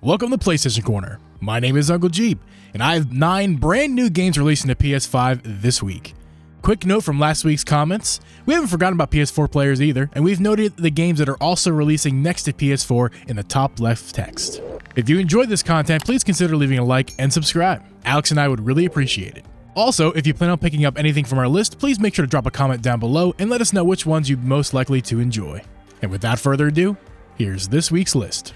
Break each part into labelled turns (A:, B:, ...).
A: Welcome to PlayStation Corner. My name is Uncle Geeb, and I have 9 brand new games releasing to PS5 this week. Quick note from last week's comments, we haven't forgotten about PS4 players either, and we've noted the games that are also releasing next to PS4 in the top left text. If you enjoyed this content, please consider leaving a like and subscribe. Alex and I would really appreciate it. Also, if you plan on picking up anything from our list, please make sure to drop a comment down below and let us know which ones you'd most likely to enjoy. And without further ado, here's this week's list.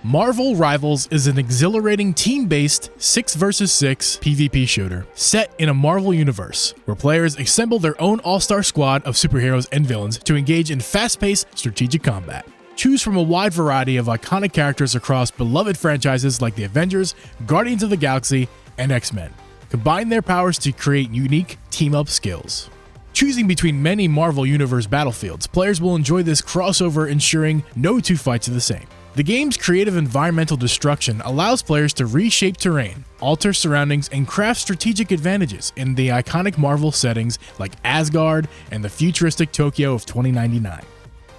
A: Marvel Rivals is an exhilarating team-based 6 vs 6 PvP shooter set in a Marvel universe, where players assemble their own all-star squad of superheroes and villains to engage in fast-paced strategic combat. Choose from a wide variety of iconic characters across beloved franchises like the Avengers, Guardians of the Galaxy, and X-Men. Combine their powers to create unique team-up skills. Choosing between many Marvel Universe battlefields, players will enjoy this crossover, ensuring no two fights are the same. The game's creative environmental destruction allows players to reshape terrain, alter surroundings, and craft strategic advantages in the iconic Marvel settings like Asgard and the futuristic Tokyo of 2099.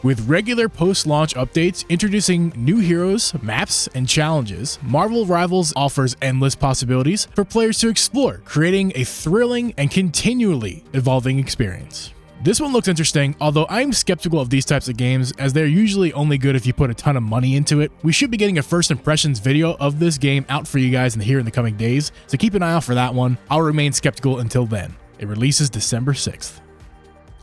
A: With regular post-launch updates introducing new heroes, maps, and challenges, Marvel Rivals offers endless possibilities for players to explore, creating a thrilling and continually evolving experience. This one looks interesting, although I'm skeptical of these types of games as they're usually only good if you put a ton of money into it. We should be getting a first impressions video of this game out for you guys here in the coming days, so keep an eye out for that one. I'll remain skeptical until then. It releases December 6th.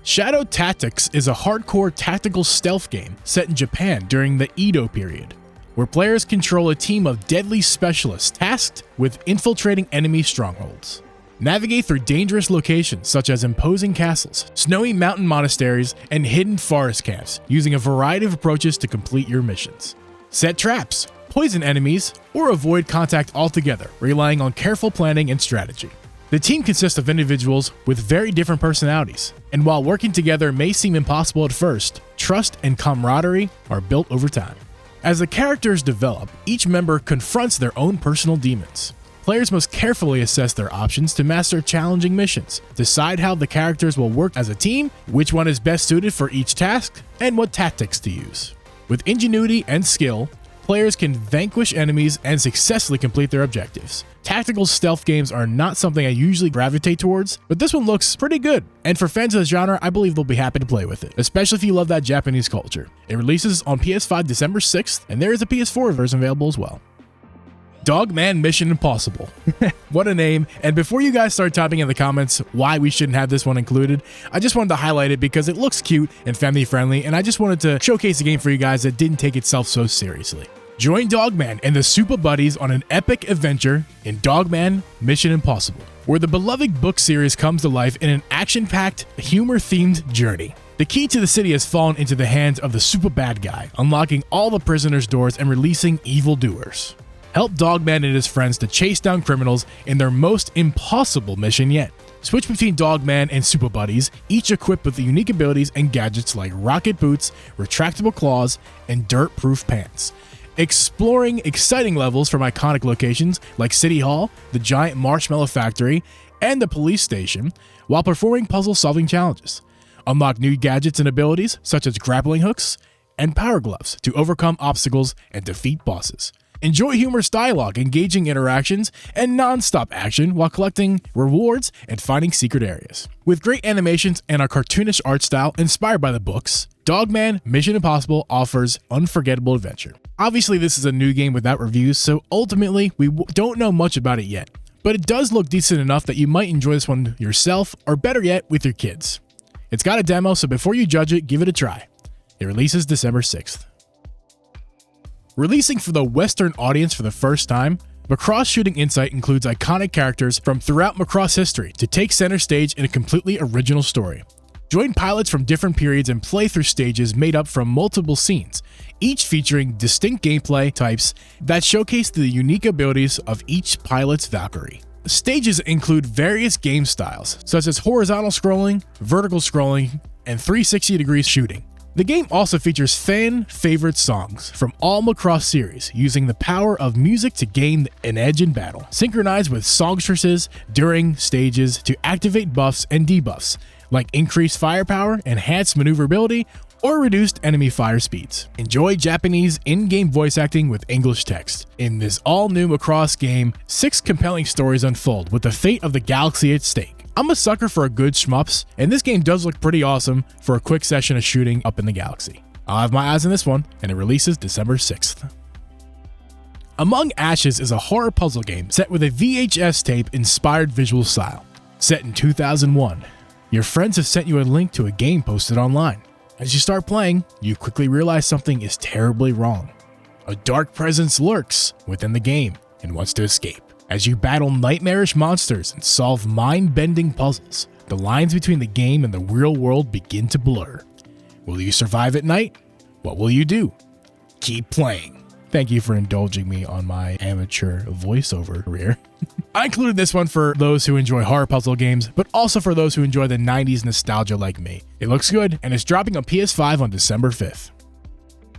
A: Shadow Tactics is a hardcore tactical stealth game set in Japan during the Edo period, where players control a team of deadly specialists tasked with infiltrating enemy strongholds. Navigate through dangerous locations such as imposing castles, snowy mountain monasteries, and hidden forest camps, using a variety of approaches to complete your missions. Set traps, poison enemies, or avoid contact altogether, relying on careful planning and strategy. The team consists of individuals with very different personalities, and while working together may seem impossible at first, trust and camaraderie are built over time. As the characters develop, each member confronts their own personal demons. Players must carefully assess their options to master challenging missions, decide how the characters will work as a team, which one is best suited for each task, and what tactics to use. With ingenuity and skill, players can vanquish enemies and successfully complete their objectives. Tactical stealth games are not something I usually gravitate towards, but this one looks pretty good, and for fans of the genre, I believe they'll be happy to play with it, especially if you love that Japanese culture. It releases on PS5 December 6th, and there is a PS4 version available as well. Dogman Mission Impossible. What a name. And before you guys start typing in the comments why we shouldn't have this one included, I just wanted to highlight it because it looks cute and family friendly, and I just wanted to showcase a game for you guys that didn't take itself so seriously. Join Dogman and the Super Buddies on an epic adventure in Dogman Mission Impossible, where the beloved book series comes to life in an action-packed, humor-themed journey. The key to the city has fallen into the hands of the super bad guy, unlocking all the prisoners' doors and releasing evildoers. Help Dogman and his friends to chase down criminals in their most impossible mission yet. Switch between Dogman and Super Buddies, each equipped with unique abilities and gadgets like rocket boots, retractable claws, and dirt-proof pants. Exploring exciting levels from iconic locations like City Hall, the giant marshmallow factory, and the police station, while performing puzzle-solving challenges. Unlock new gadgets and abilities such as grappling hooks and power gloves to overcome obstacles and defeat bosses. Enjoy humorous dialogue, engaging interactions, and non-stop action while collecting rewards and finding secret areas. With great animations and a cartoonish art style inspired by the books, Dogman Mission Impossible offers unforgettable adventure. Obviously, this is a new game without reviews, so ultimately, we don't know much about it yet. But it does look decent enough that you might enjoy this one yourself, or better yet, with your kids. It's got a demo, so before you judge it, give it a try. It releases December 6th. Releasing for the Western audience for the first time, MACROSS Shooting Insight includes iconic characters from throughout MACROSS history to take center stage in a completely original story. Join pilots from different periods and play through stages made up from multiple scenes, each featuring distinct gameplay types that showcase the unique abilities of each pilot's Valkyrie. Stages include various game styles, such as horizontal scrolling, vertical scrolling, and 360-degree shooting. The game also features fan-favorite songs from all MACROSS series, using the power of music to gain an edge in battle. Synchronize with songstresses during stages to activate buffs and debuffs, like increased firepower, enhanced maneuverability, or reduced enemy fire speeds. Enjoy Japanese in-game voice acting with English text. In this all-new MACROSS game, 6 compelling stories unfold with the fate of the galaxy at stake. I'm a sucker for a good shmups, and this game does look pretty awesome for a quick session of shooting up in the galaxy. I'll have my eyes on this one, and it releases December 6th. Among Ashes is a horror puzzle game set with a VHS tape-inspired visual style. Set in 2001, your friends have sent you a link to a game posted online. As you start playing, you quickly realize something is terribly wrong. A dark presence lurks within the game and wants to escape. As you battle nightmarish monsters and solve mind-bending puzzles, the lines between the game and the real world begin to blur. Will you survive at night? What will you do? Keep playing. Thank you for indulging me on my amateur voiceover career. I included this one for those who enjoy horror puzzle games, but also for those who enjoy the 90s nostalgia like me. It looks good, and it's dropping on PS5 on December 5th.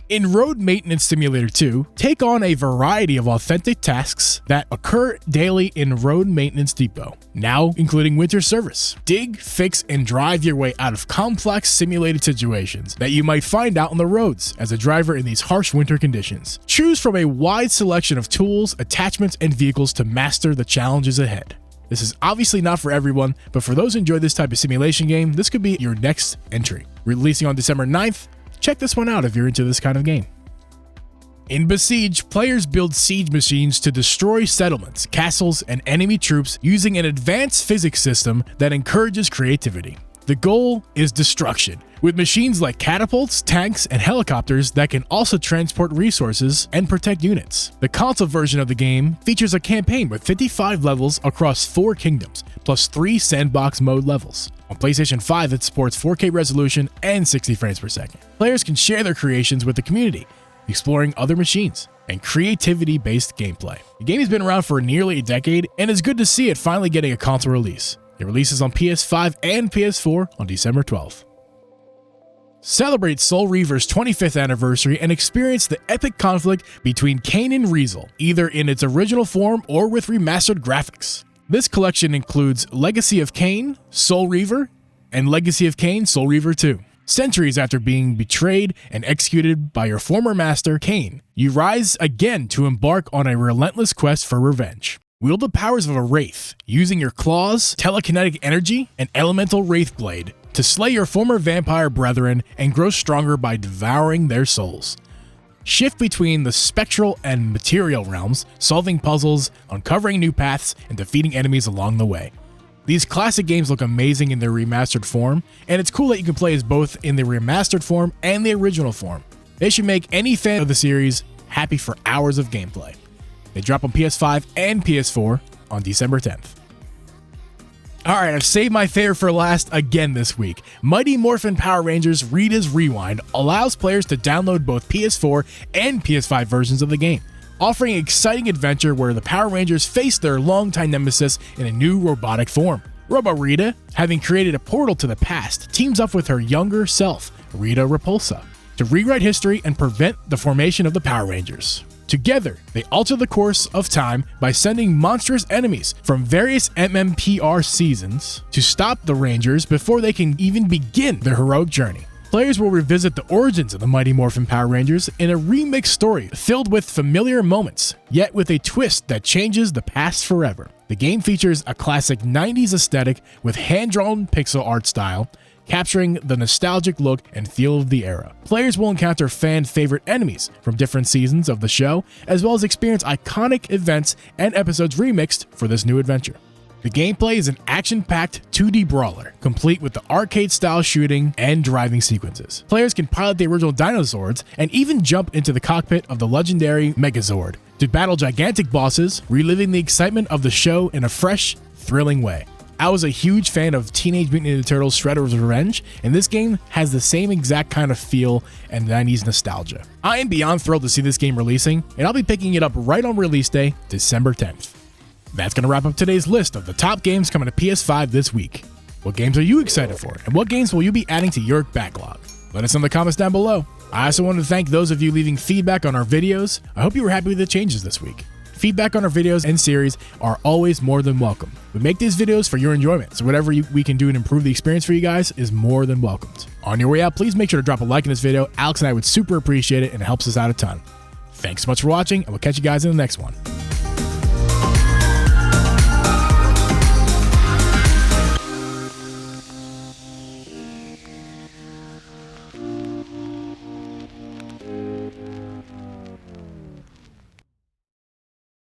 A: In Road Maintenance Simulator 2, take on a variety of authentic tasks that occur daily in Road Maintenance Depot, now including winter service. Dig, fix, and drive your way out of complex simulated situations that you might find out on the roads as a driver in these harsh winter conditions. Choose from a wide selection of tools, attachments, and vehicles to master the challenges ahead. This is obviously not for everyone, but for those who enjoy this type of simulation game, this could be your next entry. Releasing on December 9th, check this one out if you're into this kind of game. In Besiege, players build siege machines to destroy settlements, castles, and enemy troops using an advanced physics system that encourages creativity. The goal is destruction, with machines like catapults, tanks, and helicopters that can also transport resources and protect units. The console version of the game features a campaign with 55 levels across 4 kingdoms, plus 3 sandbox mode levels. On PlayStation 5, it supports 4K resolution and 60 frames per second. Players can share their creations with the community, exploring other machines, and creativity-based gameplay. The game has been around for nearly a decade, and it's good to see it finally getting a console release. It releases on PS5 and PS4 on December 12th. Celebrate Soul Reaver's 25th anniversary and experience the epic conflict between Kain and Rita, either in its original form or with remastered graphics. This collection includes Legacy of Kain, Soul Reaver, and Legacy of Kain, Soul Reaver 2. Centuries after being betrayed and executed by your former master, Kain, you rise again to embark on a relentless quest for revenge. Wield the powers of a wraith, using your claws, telekinetic energy, and elemental wraith blade to slay your former vampire brethren and grow stronger by devouring their souls. Shift between the spectral and material realms, solving puzzles, uncovering new paths, and defeating enemies along the way. These classic games look amazing in their remastered form, and it's cool that you can play as both in the remastered form and the original form. They should make any fan of the series happy for hours of gameplay. They drop on PS5 and PS4 on December 10th. Alright, I've saved my favorite for last again this week. Mighty Morphin Power Rangers Rita's Rewind allows players to download both PS4 and PS5 versions of the game, offering an exciting adventure where the Power Rangers face their longtime nemesis in a new robotic form. Robo Rita, having created a portal to the past, teams up with her younger self, Rita Repulsa, to rewrite history and prevent the formation of the Power Rangers. Together, they alter the course of time by sending monstrous enemies from various MMPR seasons to stop the Rangers before they can even begin their heroic journey. Players will revisit the origins of the Mighty Morphin Power Rangers in a remixed story filled with familiar moments, yet with a twist that changes the past forever. The game features a classic 90s aesthetic with hand-drawn pixel art style, capturing the nostalgic look and feel of the era. Players will encounter fan-favorite enemies from different seasons of the show, as well as experience iconic events and episodes remixed for this new adventure. The gameplay is an action-packed 2D brawler, complete with the arcade-style shooting and driving sequences. Players can pilot the original Dinosaurs and even jump into the cockpit of the legendary Megazord to battle gigantic bosses, reliving the excitement of the show in a fresh, thrilling way. I was a huge fan of Teenage Mutant Ninja Turtles Shredder's Revenge, and this game has the same exact kind of feel and 90s nostalgia. I am beyond thrilled to see this game releasing, and I'll be picking it up right on release day, December 10th. That's going to wrap up today's list of the top games coming to PS5 this week. What games are you excited for, and what games will you be adding to your backlog? Let us know in the comments down below. I also want to thank those of you leaving feedback on our videos. I hope you were happy with the changes this week. If Feedback on our videos and series are always more than welcome. We make these videos for your enjoyment, so whatever we can do to improve the experience for you guys is more than welcomed. On your way out, please make sure to drop a like in this video. Alex and I would super appreciate it, and it helps us out a ton. Thanks so much for watching, and we'll catch you guys in the next one.